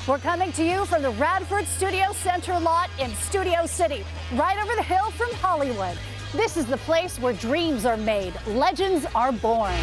We're coming to you from the Radford Studio Center lot in Studio City, right over the hill from Hollywood. This is the place where dreams are made, legends are born.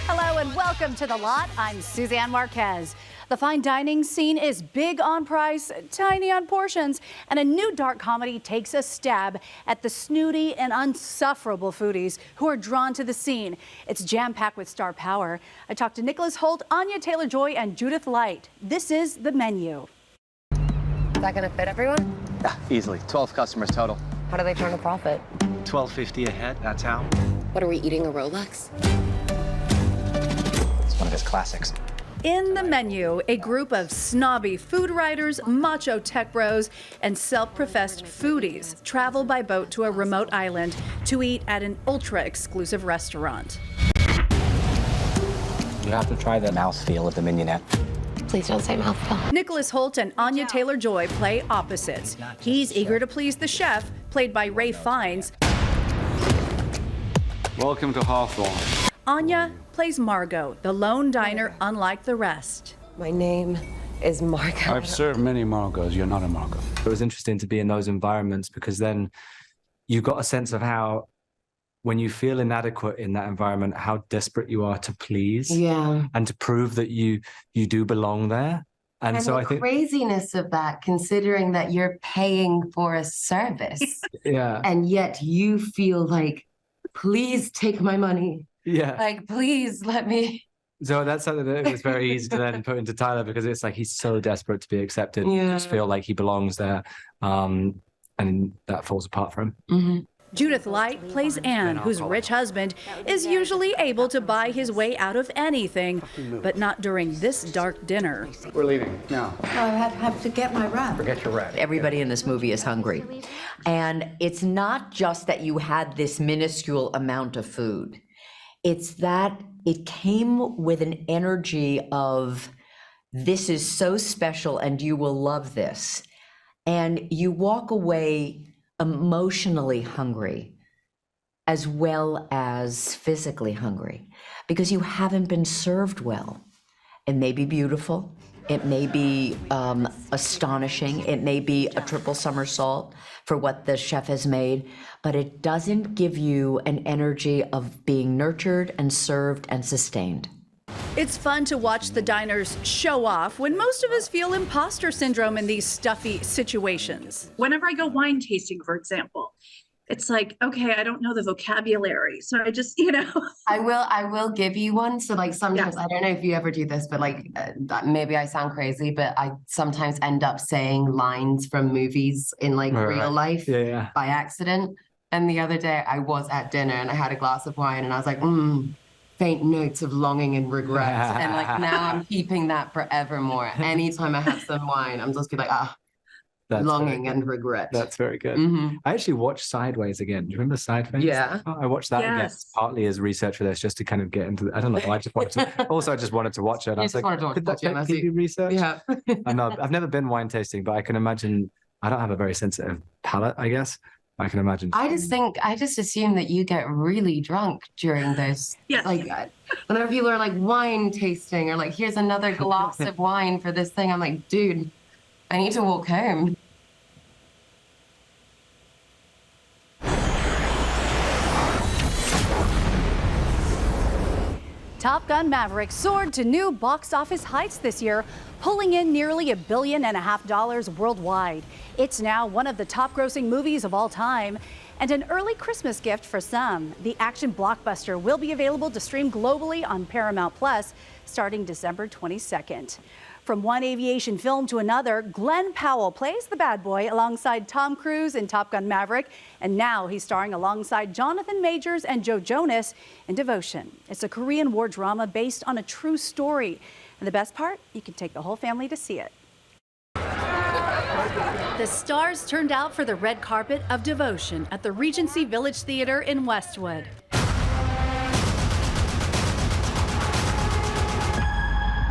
Hello and welcome to The Lot. I'm Suzanne Marquez. The fine dining scene is big on price, tiny on portions, and a new dark comedy takes a stab at the snooty and unsufferable foodies who are drawn to the scene. It's jam-packed with star power. I talked to Nicholas Hoult, Anya Taylor-Joy, and Judith Light. This is The Menu. Is that going to fit everyone? Yeah, easily. 12 customers total. How do they turn a profit? $12.50 a head, that's how. What are we eating, a Rolex? It's one of his classics. In The Menu, a group of snobby food writers, macho tech bros, and self-professed foodies travel by boat to a remote island to eat at an ultra-exclusive restaurant. You have to try the mouthfeel of the mignonette. Please don't say mouthful. Nicholas Hoult and Anya Taylor-Joy play opposites. He's eager to please the chef, played by Ray Fiennes. Welcome to Hawthorne. Anya plays Margot, the lone diner unlike the rest. My name is Margot. I've served many Margaux. You're not a Margot. It was interesting to be in those environments because then you got a sense of how, when you feel inadequate in that environment, how desperate you are to please and to prove that you do belong there. And so the I think craziness of that, considering that you're paying for a service, and yet you feel like, please take my money. Yeah. Like, please let me. So that's something that was very easy to then put into Tyler because it's like he's so desperate to be accepted. Yeah. Just feel like he belongs there. And that falls apart for him. Mm-hmm. Judith Light plays Anne, whose rich husband is usually able to buy his way out of anything, but not during this dark dinner. We're leaving now. I have to get my wrap. Forget your wrap. Everybody in this movie is hungry. And it's not just that you had this minuscule amount of food. It's that it came with an energy of, this is so special and you will love this. And you walk away emotionally hungry as well as physically hungry because you haven't been served well. It may be beautiful. It may be astonishing. It may be a triple somersault for what the chef has made, but it doesn't give you an energy of being nurtured and served and sustained. It's fun to watch the diners show off when most of us feel imposter syndrome in these stuffy situations. Whenever I go wine tasting, for example, it's like, okay, I don't know the vocabulary. So I just, I will give you one. So like sometimes, I don't know if you ever do this, but like maybe I sound crazy, but I sometimes end up saying lines from movies in like real life by accident. And the other day I was at dinner and I had a glass of wine and I was like, faint notes of longing and regret. And like now I'm keeping that forevermore. Anytime I have some wine, I'm just be like, That's longing and regret. That's very good. Mm-hmm. I actually watched Sideways again. Do you remember Sideways? Yeah. Oh, I watched that again, partly as research for this, just to kind of get into I don't know. I just wanted to. Also, I just wanted to watch it. And I was like, could that give you research? Yeah. I know. I've never been wine tasting, but I can imagine. I don't have a very sensitive palate, I guess. I can imagine. I just assume that you get really drunk during those. Yes. Like, whenever people are like wine tasting or like, here's another glass of wine for this thing, I'm like, dude, I need to walk home. Top Gun Maverick soared to new box office heights this year, pulling in nearly $1.5 billion worldwide. It's now one of the top grossing movies of all time and an early Christmas gift for some. The action blockbuster will be available to stream globally on Paramount Plus starting December 22nd. From one aviation film to another, Glenn Powell plays the bad boy alongside Tom Cruise in Top Gun Maverick, and now he's starring alongside Jonathan Majors and Joe Jonas in Devotion. It's a Korean War drama based on a true story. And the best part, you can take the whole family to see it. The stars turned out for the red carpet of Devotion at the Regency Village Theater in Westwood.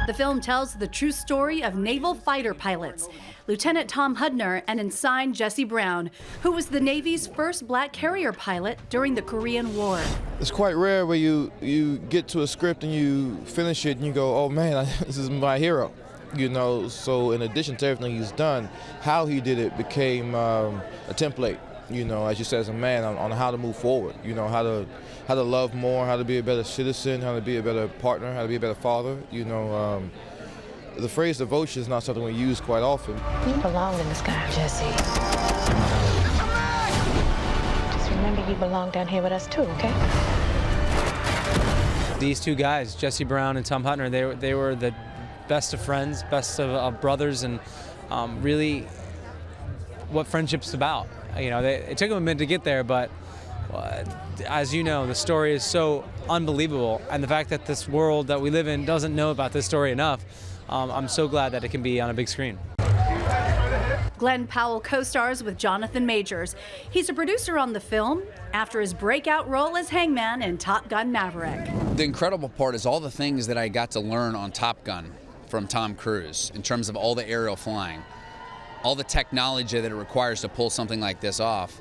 The film tells the true story of naval fighter pilots, Lieutenant Tom Hudner and Ensign Jesse Brown, who was the Navy's first black carrier pilot during the Korean War. It's quite rare where you get to a script and you finish it and you go, oh man, this is my hero. You know, so in addition to everything he's done, how he did it became a template, you know, as you said, as a man, on how to move forward, you know, how to love more, how to be a better citizen, how to be a better partner, how to be a better father, you know. The phrase devotion is not something we use quite often. You belong in the sky, Jesse. Just remember you belong down here with us too, okay? These two guys, Jesse Brown and Tom Hudner, they were the best of friends, best of brothers, and really what friendship's about. You know, it took them a minute to get there, but as you know, the story is so unbelievable, and the fact that this world that we live in doesn't know about this story enough, I'm so glad that it can be on a big screen. Glenn Powell co-stars with Jonathan Majors. He's a producer on the film after his breakout role as Hangman in Top Gun Maverick. The incredible part is all the things that I got to learn on Top Gun from Tom Cruise in terms of all the aerial flying, all the technology that it requires to pull something like this off.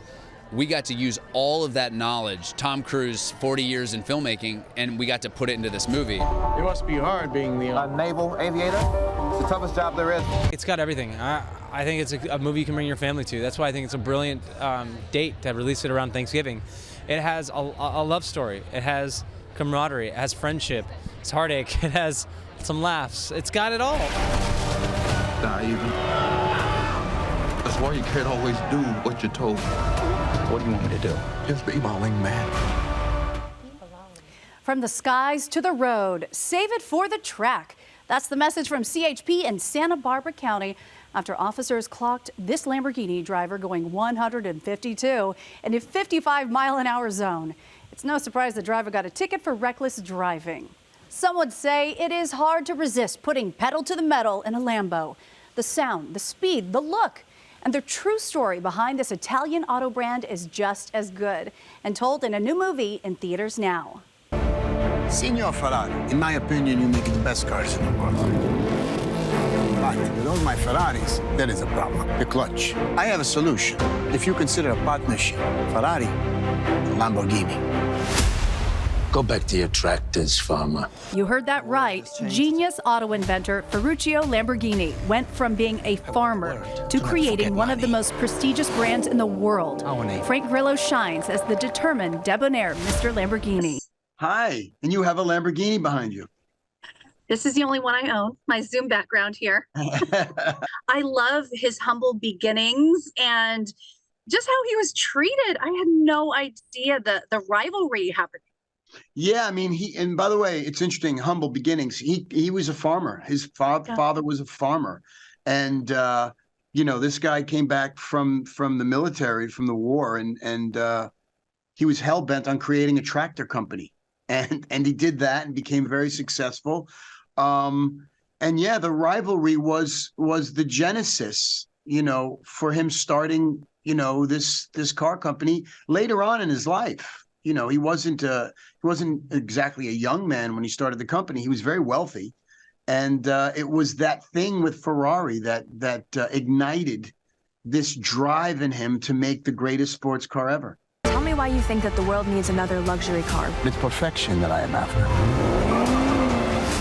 We got to use all of that knowledge, Tom Cruise, 40 years in filmmaking, and we got to put it into this movie. It must be hard being the naval aviator. It's the toughest job there is. It's got everything. I think it's a movie you can bring your family to. That's why I think it's a brilliant date to release it around Thanksgiving. It has a love story. It has camaraderie. It has friendship. It's heartache. It has some laughs. It's got it all. Not even. That's why you can't always do what you're told. What do you want me to do? Just be my wingman. From the skies to the road, save it for the track. That's the message from CHP in Santa Barbara County after officers clocked this Lamborghini driver going 152 in a 55-mile-an-hour zone. It's no surprise the driver got a ticket for reckless driving. Some would say it is hard to resist putting pedal to the metal in a Lambo. The sound, the speed, the look. And the true story behind this Italian auto brand is just as good and told in a new movie in theaters now. Signor Ferrari, in my opinion, you make the best cars in the world. But with all my Ferraris, there is a problem, the clutch. I have a solution. If you consider a partnership, Ferrari, Lamborghini. Go back to your tractors, farmer. You heard that right. Genius auto inventor Ferruccio Lamborghini went from being a farmer to creating one of the most prestigious brands in the world. Frank Grillo shines as the determined, debonair Mr. Lamborghini. Hi, and you have a Lamborghini behind you. This is the only one I own, my Zoom background here. I love his humble beginnings and just how he was treated. I had no idea the rivalry happening. Yeah, I mean, and by the way, it's interesting, humble beginnings. He was a farmer. His father was a farmer. And, you know, this guy came back from the military, from the war, and he was hell-bent on creating a tractor company. And he did that and became very successful. And yeah, the rivalry was the genesis, you know, for him starting, you know, this car company later on in his life. You know, he wasn't exactly a young man when he started the company. He was very wealthy, and it was that thing with Ferrari that ignited this drive in him to make the greatest sports car ever. Tell me why you think that the world needs another luxury car. It's perfection that I am after.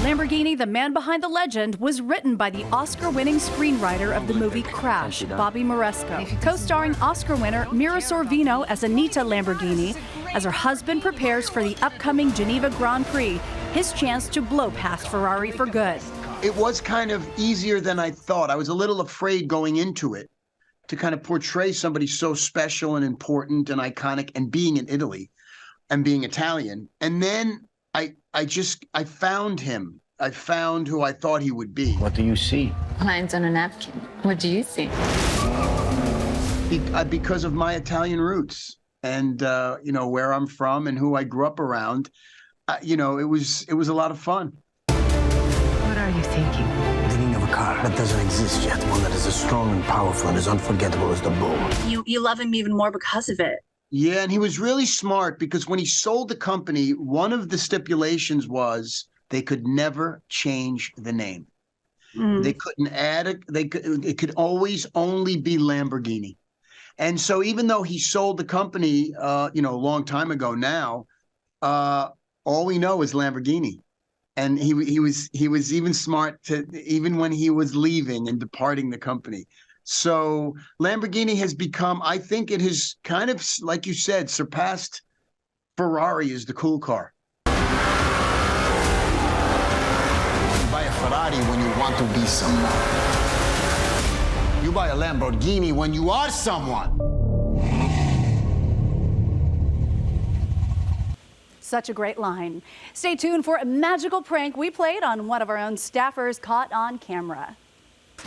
Lamborghini, the man behind the legend, was written by the Oscar-winning screenwriter of the movie Crash, Bobby Moresco, co-starring Oscar winner Mira Sorvino as Anita Lamborghini, as her husband prepares for the upcoming Geneva Grand Prix, his chance to blow past Ferrari for good. It was kind of easier than I thought. I was a little afraid going into it to kind of portray somebody so special and important and iconic and being in Italy and being Italian. And then I found him. I found who I thought he would be. What do you see? Lines on a napkin. What do you see? Because of my Italian roots and, you know, where I'm from and who I grew up around, you know, it was a lot of fun. What are you thinking? Thinking of a car that doesn't exist yet, one that is as strong and powerful and as unforgettable as the bull. You love him even more because of it. Yeah, and he was really smart because when he sold the company, one of the stipulations was they could never change the name. They couldn't add it could always only be Lamborghini. And so even though he sold the company, a long time ago now, all we know is Lamborghini. And he was even smart to, even when he was leaving and departing the company. So Lamborghini has become, I think it has kind of, like you said, surpassed Ferrari as the cool car. You buy a Ferrari when you want to be someone. You buy a Lamborghini when you are someone. Such a great line. Stay tuned for a magical prank we played on one of our own staffers caught on camera.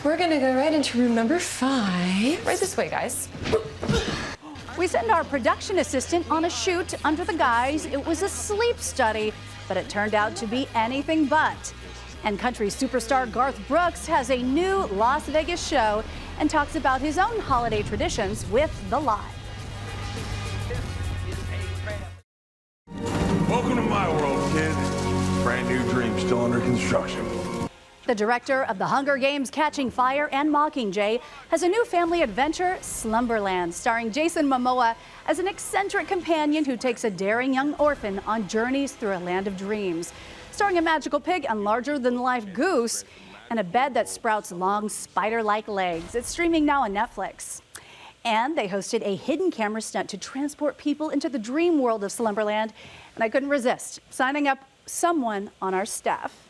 We're gonna go right into room number 5. Right this way, guys. We sent our production assistant on a shoot under the guise it was a sleep study, but it turned out to be anything but. And country superstar Garth Brooks has a new Las Vegas show and talks about his own holiday traditions with The Live. Welcome to my world, kid. Brand new dream still under construction. The director of The Hunger Games, Catching Fire, and Mockingjay has a new family adventure, Slumberland, starring Jason Momoa as an eccentric companion who takes a daring young orphan on journeys through a land of dreams. Starring a magical pig and larger-than-life goose and a bed that sprouts long spider-like legs. It's streaming now on Netflix. And they hosted a hidden camera stunt to transport people into the dream world of Slumberland, and I couldn't resist signing up someone on our staff.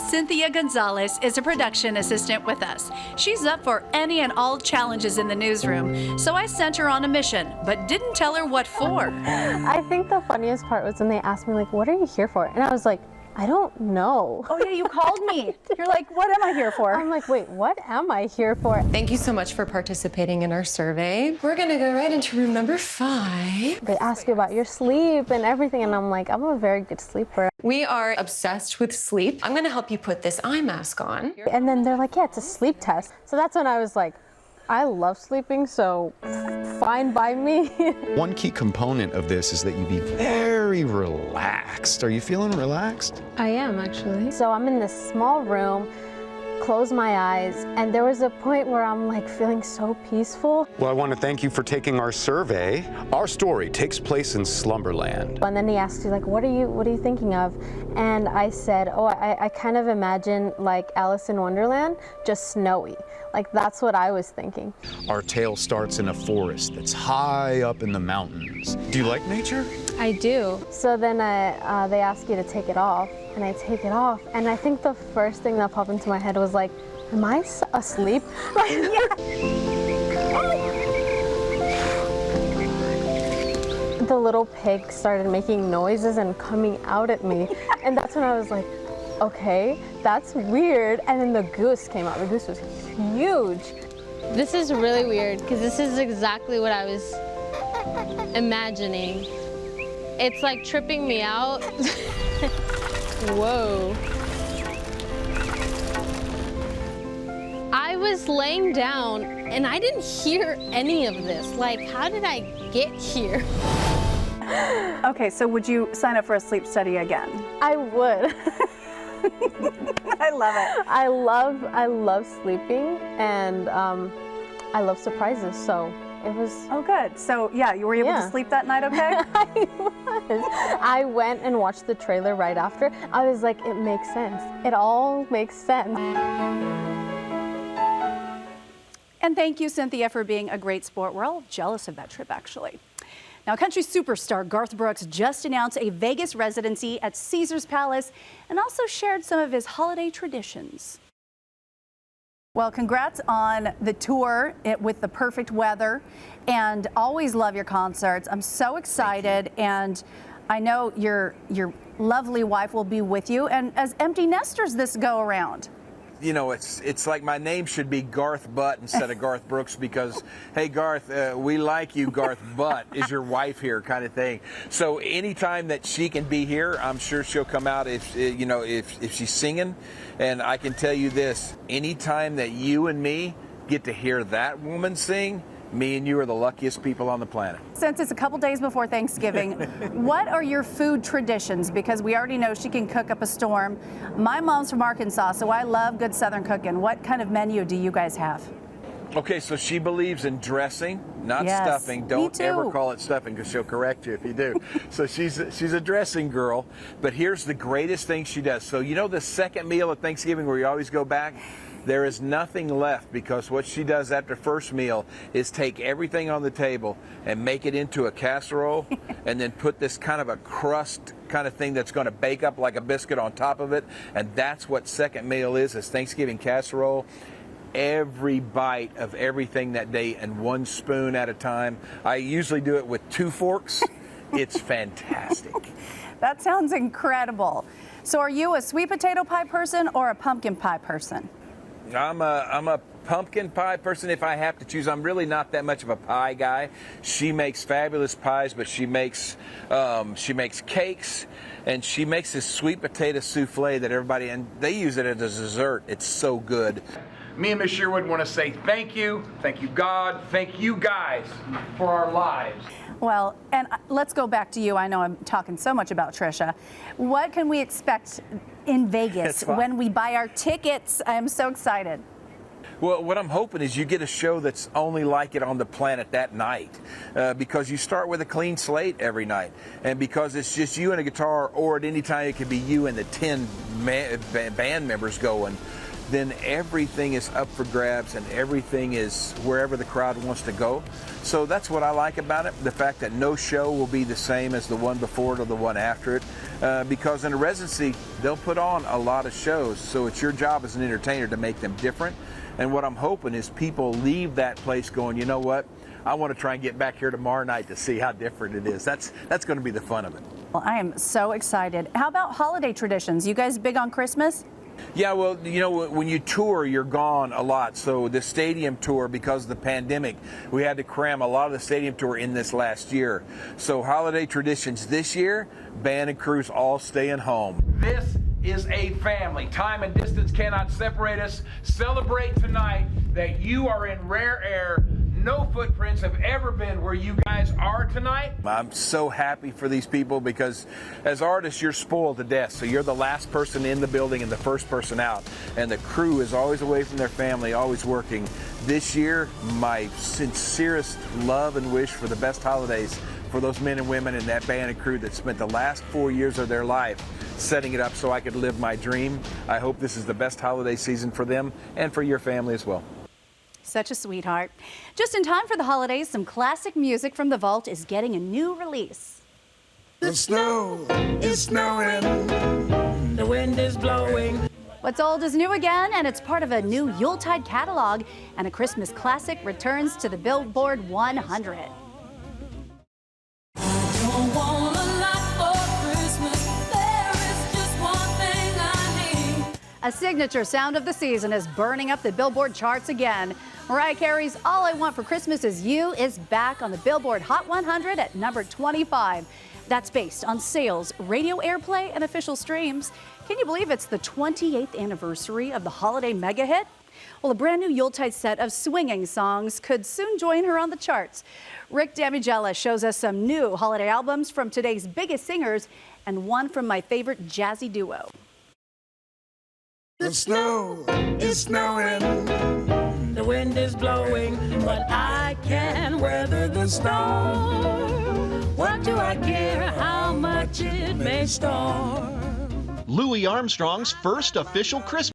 Cynthia Gonzalez is a production assistant with us. She's up for any and all challenges in the newsroom, so I sent her on a mission, but didn't tell her what for. I think the funniest part was when they asked me, like, what are you here for? And I was like, I don't know. Oh yeah, you called me. You're like, what am I here for? I'm like, wait, what am I here for? Thank you so much for participating in our survey. We're gonna go right into room number 5. They ask you about your sleep and everything, and I'm like, I'm a very good sleeper. We are obsessed with sleep. I'm gonna help you put this eye mask on. And then they're like, yeah, it's a sleep test. So that's when I was like, I love sleeping, so fine by me. One key component of this is that you be very relaxed. Are you feeling relaxed? I am, actually. So I'm in this small room, close my eyes, and there was a point where I'm like feeling so peaceful. Well, I want to thank you for taking our survey. Our story takes place in Slumberland. And then he asked you, like, what are you thinking of? And I said, oh, I kind of imagine like Alice in Wonderland, just snowy. Like, that's what I was thinking. Our tale starts in a forest that's high up in the mountains. Do you like nature? I do. So then they ask you to take it off, and I take it off, and I think the first thing that popped into my head was like, am I asleep? Like, The little pig started making noises and coming out at me, and that's when I was like, okay, that's weird. And then the goose came out. The goose was huge. This is really weird because this is exactly what I was imagining. It's like tripping me out. Whoa. I was laying down and I didn't hear any of this. Like, how did I get here? Okay, so would you sign up for a sleep study again? I would. I love it. I love sleeping, and I love surprises, so it was... Oh, good. So, yeah, you were able to sleep that night okay? I was. I went and watched the trailer right after. I was like, it makes sense. It all makes sense. And thank you, Cynthia, for being a great sport. We're all jealous of that trip, actually. Now, country superstar Garth Brooks just announced a Vegas residency at Caesar's Palace and also shared some of his holiday traditions. Well, congrats on the tour with the perfect weather, and always love your concerts. I'm so excited, and I know your lovely wife will be with you, and as empty nesters this go around. You know, it's like my name should be Garth Butt instead of Garth Brooks because, hey, Garth, we like you, Garth Butt. Is your wife here kind of thing. So anytime that she can be here, I'm sure she'll come out if she's singing. And I can tell you this, anytime that you and me get to hear that woman sing, me and you are the luckiest people on the planet. Since it's a couple days before Thanksgiving, what are your food traditions? Because we already know she can cook up a storm. My mom's from Arkansas, so I love good Southern cooking. What kind of menu do you guys have? Okay, so she believes in dressing, not Yes, stuffing. me Don't too. ever call it stuffing because she'll correct you if you do. So she's a dressing girl, but here's the greatest thing she does. So you know the second meal at Thanksgiving where you always go back? There is nothing left because what she does after first meal is take everything on the table and make it into a casserole and then put this kind of a crust kind of thing that's going to bake up like a biscuit on top of it. And that's what second meal is Thanksgiving casserole. Every bite of everything that day and one spoon at a time. I usually do it with 2 forks. It's fantastic. That sounds incredible. So are you a sweet potato pie person or a pumpkin pie person? I'm a pumpkin pie person if I have to choose. I'm really not that much of a pie guy. She makes fabulous pies, but she makes cakes, and she makes this sweet potato souffle that everybody, and they use it as a dessert. It's so good. Me and Miss Sherwood want to say thank you God, thank you guys for our lives. Well, and let's go back to you. I know I'm talking so much about Trisha. What can we expect in Vegas when we buy our tickets? I am so excited. Well, what I'm hoping is you get a show that's only like it on the planet that night, because you start with a clean slate every night, and because it's just you and a guitar, or at any time it can be you and the 10 band members going. Then everything is up for grabs and everything is wherever the crowd wants to go. So that's what I like about it, the fact that no show will be the same as the one before it or the one after it, because in a residency, they'll put on a lot of shows, so it's your job as an entertainer to make them different. And what I'm hoping is people leave that place going, you know what, I want to try and get back here tomorrow night to see how different it is. That's going to be the fun of it. Well, I am so excited. How about holiday traditions? You guys big on Christmas? Yeah, well, you know, when you tour, you're gone a lot. So the stadium tour, because of the pandemic, we had to cram a lot of the stadium tour in this last year. So holiday traditions this year, band and crews all staying home. This is a family. Time and distance cannot separate us. Celebrate tonight that you are in rare air. No footprints have ever been where you guys are tonight. I'm so happy for these people because as artists, you're spoiled to death. So you're the last person in the building and the first person out. And the crew is always away from their family, always working. This year, my sincerest love and wish for the best holidays for those men and women in that band and crew that spent the last 4 years of their life setting it up so I could live my dream. I hope this is the best holiday season for them and for your family as well. Such a sweetheart. Just in time for the holidays, some classic music from the vault is getting a new release. The snow is snowing, the wind is blowing. What's old is new again, and it's part of a new Yuletide catalog, and a Christmas classic returns to the Billboard 100. Don't want a lot for Christmas. There is just one thing I need. A signature sound of the season is burning up the Billboard charts again. Mariah Carey's All I Want for Christmas Is You is back on the Billboard Hot 100 at number 25. That's based on sales, radio airplay, and official streams. Can you believe it's the 28th anniversary of the holiday mega hit? Well, a brand new Yuletide set of swinging songs could soon join her on the charts. Rick Damigella shows us some new holiday albums from today's biggest singers and one from my favorite jazzy duo. The snow is snowing, the wind is blowing, but I can weather the storm. What do I care how much it may storm? Louis Armstrong's first official Christmas